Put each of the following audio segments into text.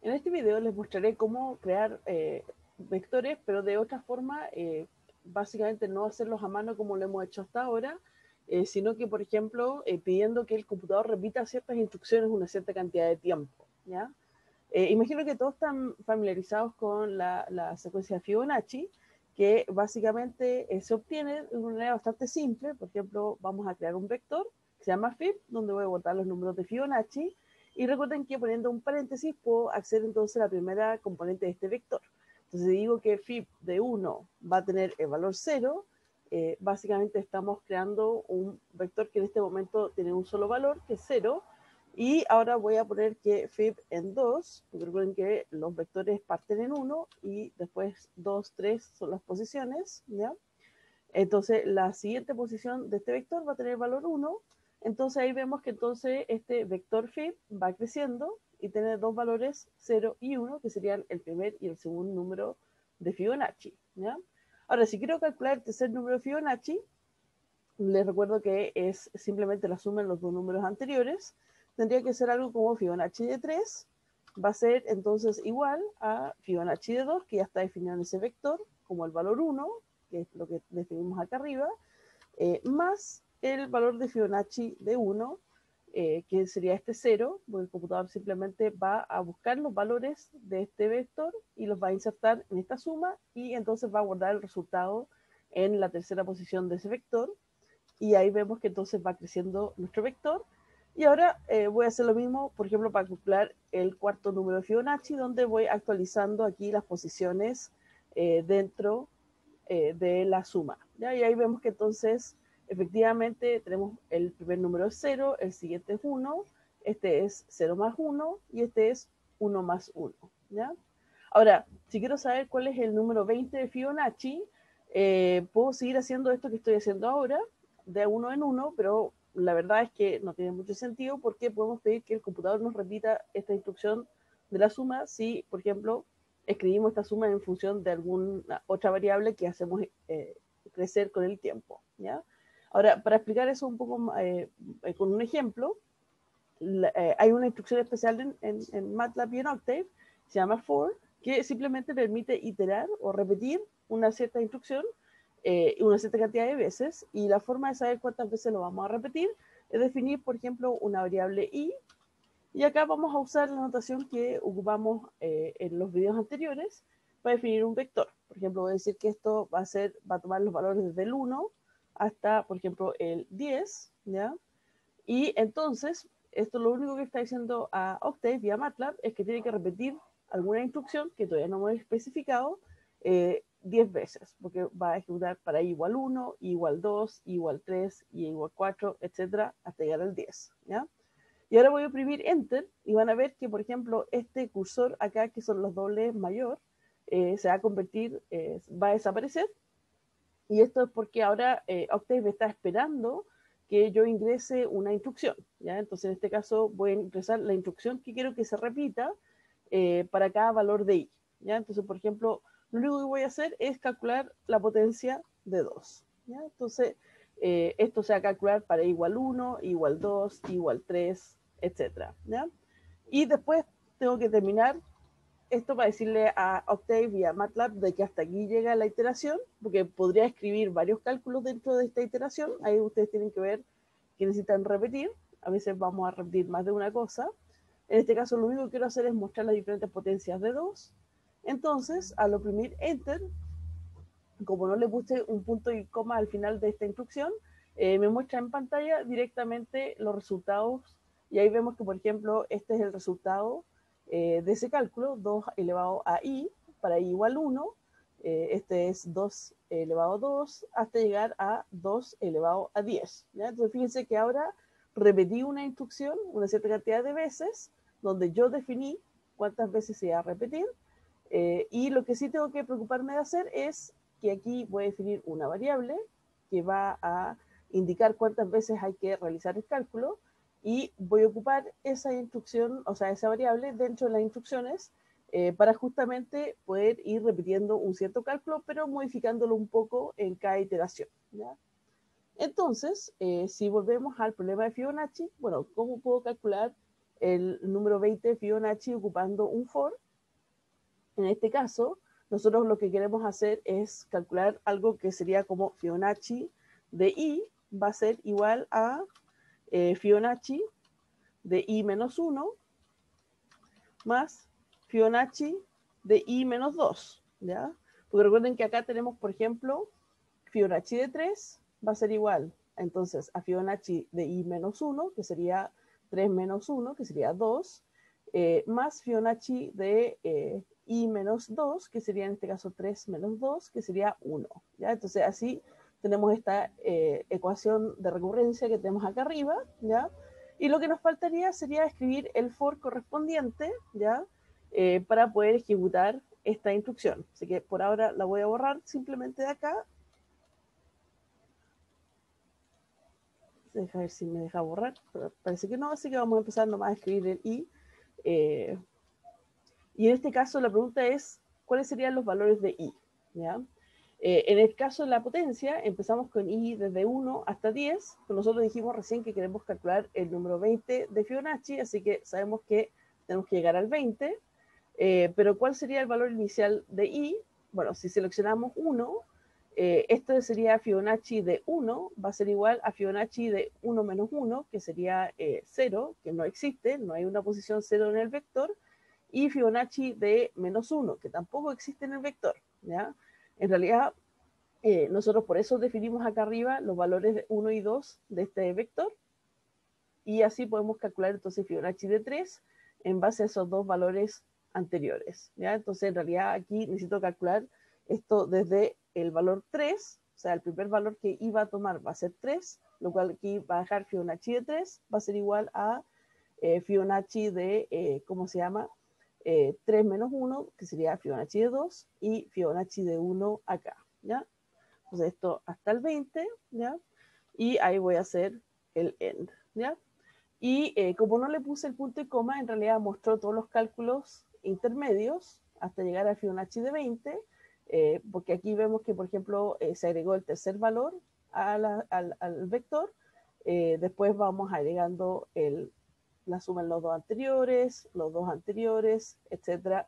En este video les mostraré cómo crear vectores, pero de otra forma, básicamente no hacerlos a mano como lo hemos hecho hasta ahora, sino que, por ejemplo, pidiendo que el computador repita ciertas instrucciones una cierta cantidad de tiempo, ¿ya? Imagino que todos están familiarizados con la secuencia de Fibonacci, que básicamente se obtiene de una manera bastante simple. Por ejemplo, vamos a crear un vector que se llama Fib, donde voy a botar los números de Fibonacci, y recuerden que poniendo un paréntesis puedo acceder entonces a la primera componente de este vector. Entonces digo que Fib de 1 va a tener el valor 0, básicamente estamos creando un vector que en este momento tiene un solo valor, que es 0, y ahora voy a poner que Fib en 2, porque recuerden que los vectores parten en 1 y después 2, 3 son las posiciones, ¿ya? Entonces la siguiente posición de este vector va a tener valor 1, entonces ahí vemos que entonces este vector Fib va creciendo y tiene dos valores 0 y 1, que serían el primer y el segundo número de Fibonacci, ¿ya? Ahora, si quiero calcular el tercer número de Fibonacci, les recuerdo que es simplemente la suma de los dos números anteriores. Tendría que ser algo como Fibonacci de 3, va a ser entonces igual a Fibonacci de 2, que ya está definido en ese vector, como el valor 1, que es lo que definimos acá arriba, más el valor de Fibonacci de 1, que sería este 0, porque el computador simplemente va a buscar los valores de este vector y los va a insertar en esta suma, y entonces va a guardar el resultado en la tercera posición de ese vector, y ahí vemos que entonces va creciendo nuestro vector. Y ahora voy a hacer lo mismo, por ejemplo, para calcular el cuarto número de Fibonacci, donde voy actualizando aquí las posiciones dentro de la suma, ¿ya? Y ahí vemos que entonces efectivamente tenemos el primer número es 0, el siguiente es 1, este es 0 más 1 y este es 1 más 1, ¿ya? Ahora, si quiero saber cuál es el número 20 de Fibonacci, puedo seguir haciendo esto que estoy haciendo ahora, de uno en uno, pero la verdad es que no tiene mucho sentido, porque podemos pedir que el computador nos repita esta instrucción de la suma si, por ejemplo, escribimos esta suma en función de alguna otra variable que hacemos crecer con el tiempo, ¿ya? Ahora, para explicar eso un poco con un ejemplo, hay una instrucción especial en MATLAB y en Octave, se llama for, que simplemente permite iterar o repetir una cierta instrucción una cierta cantidad de veces, y la forma de saber cuántas veces lo vamos a repetir es definir, por ejemplo, una variable i, y acá vamos a usar la notación que ocupamos en los videos anteriores para definir un vector. Por ejemplo, voy a decir que esto va a tomar los valores desde el 1 hasta, por ejemplo, el 10, ¿ya? Y entonces, esto lo único que está diciendo a Octave y a MATLAB es que tiene que repetir alguna instrucción que todavía no hemos especificado 10 veces, porque va a ejecutar para i igual 1, i igual 2, i igual 3, i igual 4, etcétera, hasta llegar al 10, ¿ya? Y ahora voy a oprimir Enter y van a ver que, por ejemplo, este cursor acá, que son los dobles mayor, se va a convertir, va a desaparecer. Y esto es porque ahora Octave está esperando que yo ingrese una instrucción, ¿ya? Entonces, en este caso, voy a ingresar la instrucción que quiero que se repita para cada valor de i, ¿ya? Entonces, por ejemplo, lo único que voy a hacer es calcular la potencia de 2, ¿ya? Entonces, esto se va a calcular para i igual 1, i igual 2, i igual 3, etcétera, ¿ya? Y después tengo que terminar esto para decirle a Octave y a MATLAB de que hasta aquí llega la iteración, porque podría escribir varios cálculos dentro de esta iteración. Ahí ustedes tienen que ver que necesitan repetir. A veces vamos a repetir más de una cosa. En este caso, lo único que quiero hacer es mostrar las diferentes potencias de 2. Entonces, al oprimir Enter, como no le puse un punto y coma al final de esta instrucción, me muestra en pantalla directamente los resultados, y ahí vemos que, por ejemplo, este es el resultado de ese cálculo, 2 elevado a i, para i igual 1, este es 2 elevado a 2, hasta llegar a 2 elevado a 10, ¿ya? Entonces fíjense que ahora repetí una instrucción una cierta cantidad de veces, donde yo definí cuántas veces se iba a repetir, y lo que sí tengo que preocuparme de hacer es que aquí voy a definir una variable que va a indicar cuántas veces hay que realizar el cálculo, y voy a ocupar esa instrucción, o sea, esa variable dentro de las instrucciones para justamente poder ir repitiendo un cierto cálculo, pero modificándolo un poco en cada iteración, ¿ya? Entonces, si volvemos al problema de Fibonacci, bueno, ¿cómo puedo calcular el número 20 de Fibonacci ocupando un for. En este caso, nosotros lo que queremos hacer es calcular algo que sería como Fibonacci de i va a ser igual a Fibonacci de i menos 1 más Fibonacci de i menos 2, ¿ya? Porque recuerden que acá tenemos, por ejemplo, Fibonacci de 3 va a ser igual entonces a Fibonacci de i menos 1, que sería 3 menos 1, que sería 2, más Fibonacci de i menos 2, que sería en este caso 3 menos 2, que sería 1, ¿ya? Entonces así tenemos esta ecuación de recurrencia que tenemos acá arriba, ¿ya? Y lo que nos faltaría sería escribir el for correspondiente, ¿ya? Para poder ejecutar esta instrucción. Así que por ahora la voy a borrar simplemente de acá. Deja ver si me deja borrar, pero parece que no, así que vamos a empezar nomás a escribir el i. Y en este caso la pregunta es, ¿cuáles serían los valores de i? ¿Ya? En el caso de la potencia, empezamos con i desde 1 hasta 10. Nosotros dijimos recién que queremos calcular el número 20 de Fibonacci, así que sabemos que tenemos que llegar al 20. Pero ¿cuál sería el valor inicial de i? Bueno, si seleccionamos 1, esto sería Fibonacci de 1, va a ser igual a Fibonacci de 1 menos 1, que sería 0, que no existe, no hay una posición 0 en el vector, y Fibonacci de menos 1, que tampoco existe en el vector, ¿ya? En realidad, nosotros por eso definimos acá arriba los valores de 1 y 2 de este vector, y así podemos calcular entonces Fibonacci de 3 en base a esos dos valores anteriores, ¿ya? Entonces, en realidad aquí necesito calcular esto desde el valor 3, o sea, el primer valor que iba a tomar va a ser 3, lo cual aquí va a dejar Fibonacci de 3, va a ser igual a Fibonacci de, ¿cómo se llama? 3 menos 1, que sería Fibonacci de 2, y Fibonacci de 1 acá, ¿ya? Entonces esto hasta el 20, ¿ya? Y ahí voy a hacer el end, ¿ya? Y como no le puse el punto y coma, en realidad mostró todos los cálculos intermedios hasta llegar a Fibonacci de 20, porque aquí vemos que, por ejemplo, se agregó el tercer valor al vector, después vamos agregando la suma en los dos anteriores, etcétera,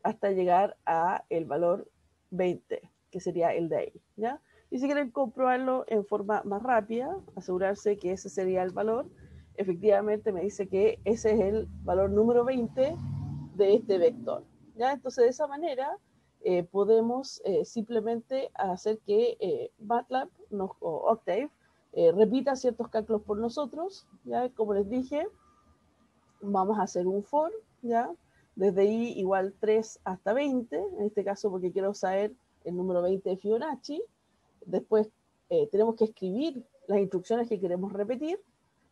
hasta llegar a el valor 20, que sería el de ahí, ¿ya? Y si quieren comprobarlo en forma más rápida, asegurarse que ese sería el valor, efectivamente me dice que ese es el valor número 20 de este vector, ¿ya? Entonces, de esa manera podemos simplemente hacer que MATLAB o Octave repita ciertos cálculos por nosotros, ¿ya? Como les dije, vamos a hacer un for, ¿ya? Desde i igual 3 hasta 20, en este caso porque quiero saber el número 20 de Fibonacci. Después tenemos que escribir las instrucciones que queremos repetir,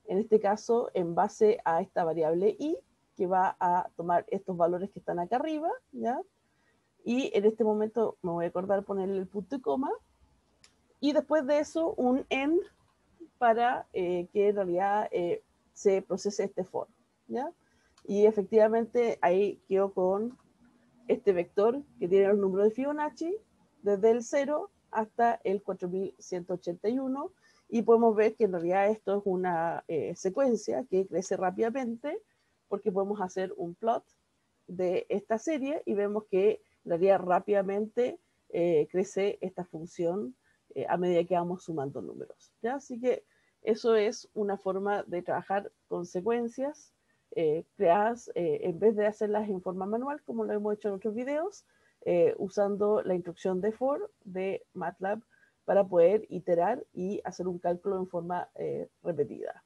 en este caso en base a esta variable i, que va a tomar estos valores que están acá arriba, ¿ya? Y en este momento me voy a acordar ponerle el punto y coma, y después de eso un end para que en realidad se procese este for, ¿ya? Y efectivamente ahí quedo con este vector que tiene los números de Fibonacci desde el 0 hasta el 4181, y podemos ver que en realidad esto es una secuencia que crece rápidamente porque podemos hacer un plot de esta serie y vemos que en realidad rápidamente crece esta función a medida que vamos sumando números, ¿ya? Así que eso es una forma de trabajar con secuencias creadas en vez de hacerlas en forma manual, como lo hemos hecho en otros videos, usando la instrucción de for de MATLAB para poder iterar y hacer un cálculo en forma repetida.